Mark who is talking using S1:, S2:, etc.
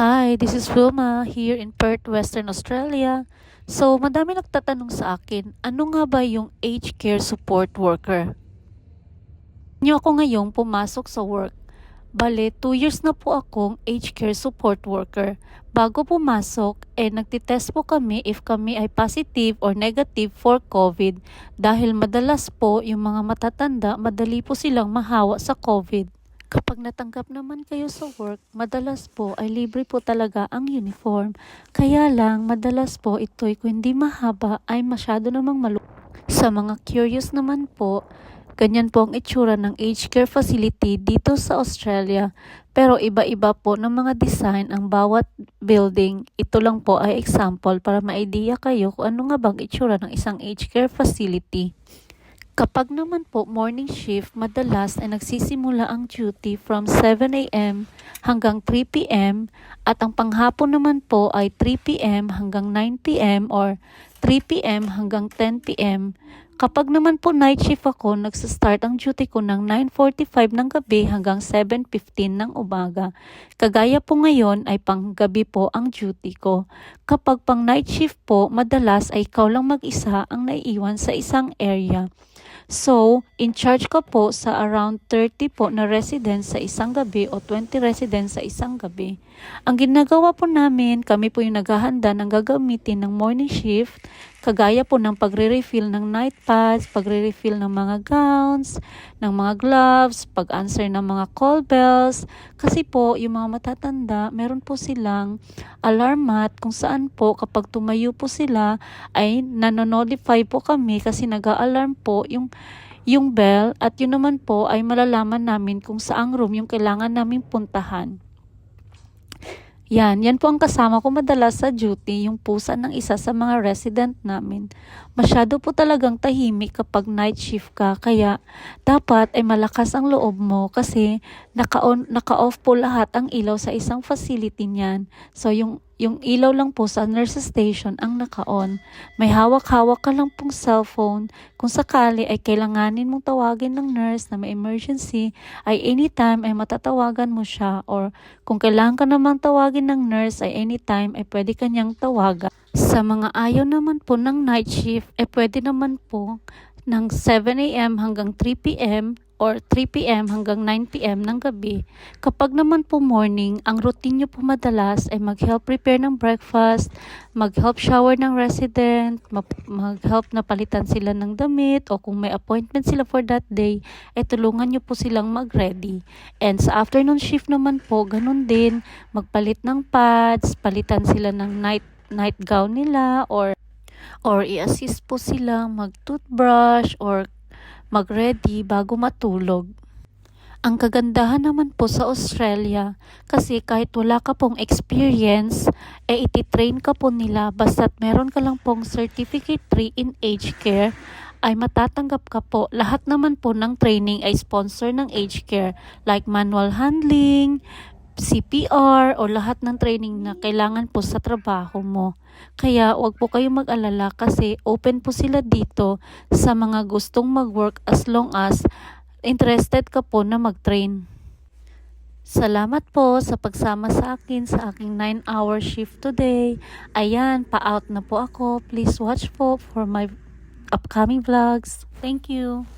S1: Hi, this is Wilma here in Perth, Western Australia. So, madami nagtatanong sa akin, ano nga ba yung aged care support worker? Niyo ako ngayong pumasok sa work. Bale, 2 years na po akong aged care support worker. Bago pumasok, nagtitest po kami if kami ay positive or negative for COVID dahil madalas po yung mga matatanda, madali po silang mahawa sa COVID. Kapag natanggap naman kayo sa work, madalas po ay libre po talaga ang uniform. Kaya lang, madalas po ito'y kung hindi mahaba ay masyado namang Sa mga curious naman po, ganyan po ang itsura ng aged care facility dito sa Australia. Pero iba-iba po ng mga design ang bawat building. Ito lang po ay example para ma-idea kayo kung ano nga bang itsura ng isang aged care facility. Kapag naman po morning shift, madalas ay nagsisimula ang duty from 7 a.m. hanggang 3 p.m. at ang panghapon naman po ay 3 p.m. hanggang 9 p.m. or 3 p.m. hanggang 10 p.m. Kapag naman po night shift ako, nagsastart ang duty ko ng 9:45 ng gabi hanggang 7:15 ng umaga. Kagaya po ngayon ay panggabi po ang duty ko. Kapag pang night shift po, madalas ay ikaw lang mag-isa ang naiiwan sa isang area. So, in charge ka po sa around 30 po na residents sa isang gabi o 20 residents sa isang gabi. Ang ginagawa po namin, kami po yung naghahanda ng gagamitin ng morning shift, kagaya po ng pagre-refill ng night pads, pagre-refill ng mga gowns, ng mga gloves, pag-answer ng mga call bells. Kasi po, yung mga matatanda, meron po silang alarm mat kung saan po kapag tumayo po sila ay nanonotify po kami kasi nag-a-alarm po yung bell at yun naman po ay malalaman namin kung saang room yung kailangan naming puntahan. Yan po ang kasama ko madalas sa duty, yung pusa ng isa sa mga resident namin. Masyado po talagang tahimik kapag night shift ka, kaya dapat ay malakas ang loob mo kasi naka-off po lahat ang ilaw sa isang facility niyan. So yung ilaw lang po sa nurse station ang naka-on. May hawak-hawak ka lang pong cellphone. Kung sakali ay kailanganin mong tawagin ng nurse na may emergency, ay anytime ay matatawagan mo siya, or kung kailangan ka naman tawagin ng nurse ay anytime ay pwede kanyang tawagan. Sa mga ayaw naman po ng night shift ay pwede naman po ng 7 a.m. hanggang 3 p.m. or 3 p.m. hanggang 9 p.m. ng gabi. Kapag naman po morning, ang routine nyo po madalas ay mag-help prepare ng breakfast, mag-help shower ng resident, mag-help na palitan sila ng damit, o kung may appointment sila for that day, ay tulungan nyo po silang mag-ready. And sa afternoon shift naman po, ganun din, magpalit ng pads, palitan sila ng night gown nila, or i-assist po sila mag-toothbrush or mag-ready bago matulog. Ang kagandahan naman po sa Australia, kasi kahit wala ka pong experience, iti-train ka po nila basta't meron ka lang pong certificate 3 in aged care, ay matatanggap ka po. Lahat naman po ng training ay sponsor ng aged care, like manual handling, CPR, o lahat ng training na kailangan po sa trabaho mo. Kaya wag po kayong mag-alala kasi open po sila dito sa mga gustong mag-work as long as interested ka po na mag-train. Salamat po sa pagsama sa akin sa aking 9-hour shift today. Ayan, pa-out na po ako. Please watch po for my upcoming vlogs. Thank you.